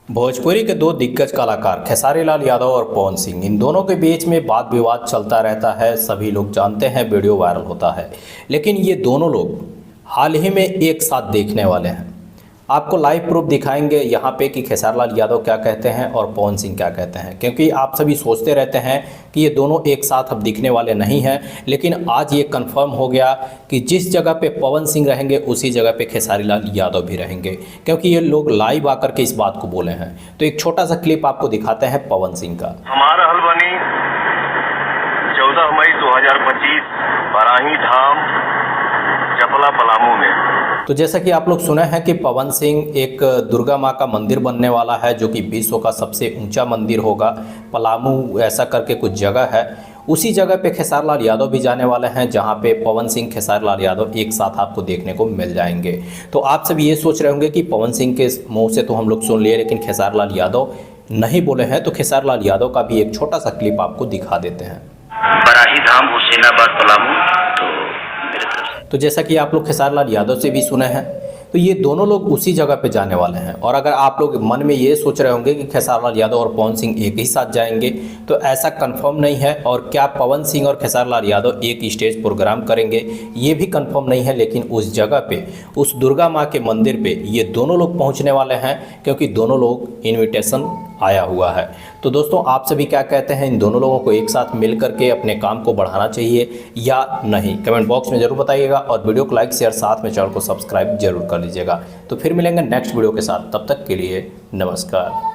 भोजपुरी के दो दिग्गज कलाकार खेसारी लाल यादव और पवन सिंह, इन दोनों के बीच में वाद विवाद चलता रहता है। सभी लोग जानते हैं, वीडियो वायरल होता है। लेकिन ये दोनों लोग हाल ही में एक साथ देखने वाले हैं। आपको लाइव प्रूफ दिखाएंगे यहाँ पे कि खेसारी लाल यादव क्या कहते हैं और पवन सिंह क्या कहते हैं, क्योंकि आप सभी सोचते रहते हैं कि ये दोनों एक साथ अब दिखने वाले नहीं हैं। लेकिन आज ये कंफर्म हो गया कि जिस जगह पे पवन सिंह रहेंगे उसी जगह पे खेसारी लाल यादव भी रहेंगे, क्योंकि ये लोग लाइव आकर के इस बात को बोले हैं। तो एक छोटा सा क्लिप आपको दिखाते हैं पवन सिंह का। हमारा हलवानी 14 मई 2025 बराही धाम चपला पलामू में। तो जैसा कि आप लोग सुने हैं कि पवन सिंह एक दुर्गा माँ का मंदिर बनने वाला है, जो कि विश्व का सबसे ऊंचा मंदिर होगा। पलामू ऐसा करके कुछ जगह है, उसी जगह पे खेसारी लाल यादव भी जाने वाले हैं, जहां पे पवन सिंह खेसारी लाल यादव एक साथ आपको देखने को मिल जाएंगे। तो आप सब ये सोच रहे होंगे कि पवन सिंह के मुंह से तो हम लोग सुन लिए, लेकिन खेसारी लाल यादव नहीं बोले हैं। तो खेसारी लाल यादव का भी एक छोटा सा क्लिप आपको दिखा देते हैं। बराही धाम हुसैनाबाद पलामू। तो जैसा कि आप लोग खेसारी लाल यादव से भी सुने हैं, तो ये दोनों लोग उसी जगह पे जाने वाले हैं। और अगर आप लोग मन में ये सोच रहे होंगे कि खेसारी लाल यादव और पवन सिंह एक ही साथ जाएंगे, तो ऐसा कंफर्म नहीं है। और क्या पवन सिंह और खेसारी लाल यादव एक स्टेज प्रोग्राम करेंगे, ये भी कंफर्म नहीं है। लेकिन उस जगह पे, उस दुर्गा माँ के मंदिर पे ये दोनों लोग पहुँचने वाले हैं, क्योंकि दोनों लोग इन्विटेशन आया हुआ है। तो दोस्तों, आप सभी क्या कहते हैं, इन दोनों लोगों को एक साथ मिल करके अपने काम को बढ़ाना चाहिए या नहीं? कमेंट बॉक्स में ज़रूर बताइएगा और वीडियो को लाइक शेयर, साथ में चैनल को सब्सक्राइब जरूर कर लीजिएगा। तो फिर मिलेंगे नेक्स्ट वीडियो के साथ, तब तक के लिए नमस्कार।